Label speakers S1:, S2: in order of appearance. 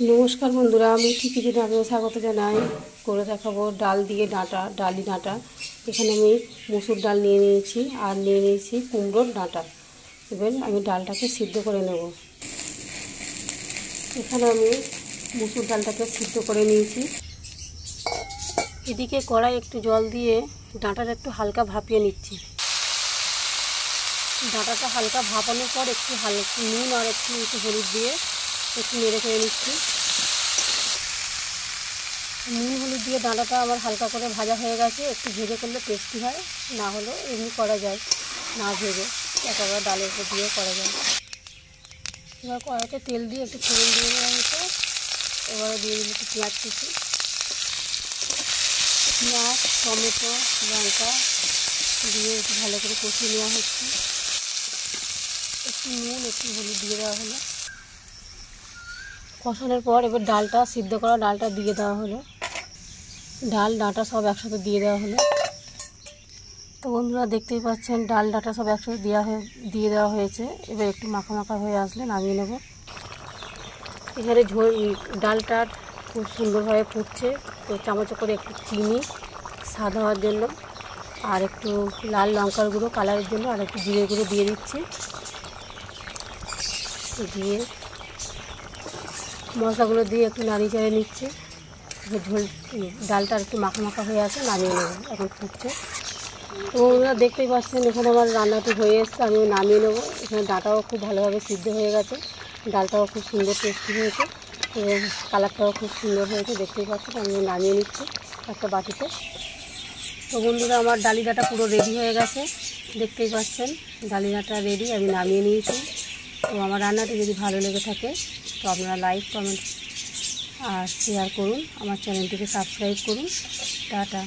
S1: নমস্কার বন্ধুরা, আমি ঠিকই আপনাদের স্বাগত জানাই। করে দেখাবো ডাল দিয়ে ডাঁটা, ডালি ডাঁটা। এখানে আমি মুসুর ডাল নিয়ে নিয়েছি আর নিয়ে নিয়েছি কুমড়োর ডাঁটা। এবার আমি ডালটাকে সিদ্ধ করে নেব। এখানে আমি মুসুর ডালটাকে সিদ্ধ করে নিয়েছি। এদিকে কড়াই একটু জল দিয়ে ডাঁটাটা একটু হালকা ভাপিয়ে নিচ্ছি। ডাঁটাটা হালকা ভাপানোর পর একটু নুন আর একটু হলুদ দিয়ে একটু নেড়ে করে নিচ্ছি। নুন হলুদ দিয়ে ডাঁটাটা আমার হালকা করে ভাজা হয়ে গেছে। একটু ভেজে করলে টেস্টি হয়, না হলেও এমনি করা যায়, না ভেজে একেবারে ডালের উপর দিয়ে করা যায়। এবার কড়াইতে তেল দিয়ে একটু ফোড়ন দিয়ে নেওয়া হয়েছে। এবারে দিয়ে দিল একটু পেঁয়াজ কুচি, পেঁয়াজ, টমেটো, লঙ্কা দিয়ে একটু ভালো করে কষিয়ে নেওয়া হচ্ছে। একটু নুন একটু হলুদ দিয়ে দেওয়া হলো। কষানোর পর এবার ডালটা, সিদ্ধ করা ডালটা দিয়ে দেওয়া হলো। ডাল ডাঁটা সব একসাথে দিয়ে দেওয়া হলো। তো বন্ধুরা দেখতেই পাচ্ছেন ডাল ডাঁটা সব একসাথে দিয়ে দেওয়া হয়েছে। এবার একটু মাখা মাখা হয়ে আসলে নামিয়ে নেব। এখানে ডালটা খুব সুন্দরভাবে ফুটছে। তো চামচে করে একটু চিনি স্বাদ হওয়ার জন্য, আর একটু লাল লঙ্কার গুঁড়ো কালারের জন্য, আর একটু জিরে গুঁড়ো দিয়ে দিচ্ছি। দিয়ে মশলাগুলো দিয়ে একটু নাড়িয়ে চাড়িয়ে নিচ্ছে। ডালটা একটু মাখা মাখা হয়ে আসে, নামিয়ে নেব। এখন ফুটছে। তো বন্ধুরা দেখতেই পাচ্ছেন এখানে আমার রান্নাটি হয়ে এসছে, আমি নামিয়ে নেব। এখানে ডাঁটাও খুব ভালোভাবে সিদ্ধ হয়ে গেছে, ডালটাও খুব সুন্দর টেস্টি হয়েছে এবং কালারটাও খুব সুন্দর হয়েছে। দেখতেই পাচ্ছেন আমি নামিয়ে নিচ্ছি একটা বাটিতে। তো বন্ধুরা আমার ডালি ডাঁটা পুরো রেডি হয়ে গেছে, দেখতেই পাচ্ছেন ডালি ডাঁটা রেডি, আমি নামিয়ে নিয়েছি। তো আমার রান্নাটি যদি ভালো লেগে থাকে তো আপনারা লাইক, কমেন্ট আর শেয়ার করুন। আমার চ্যানেলটিকে সাবস্ক্রাইব করুন। টাটা।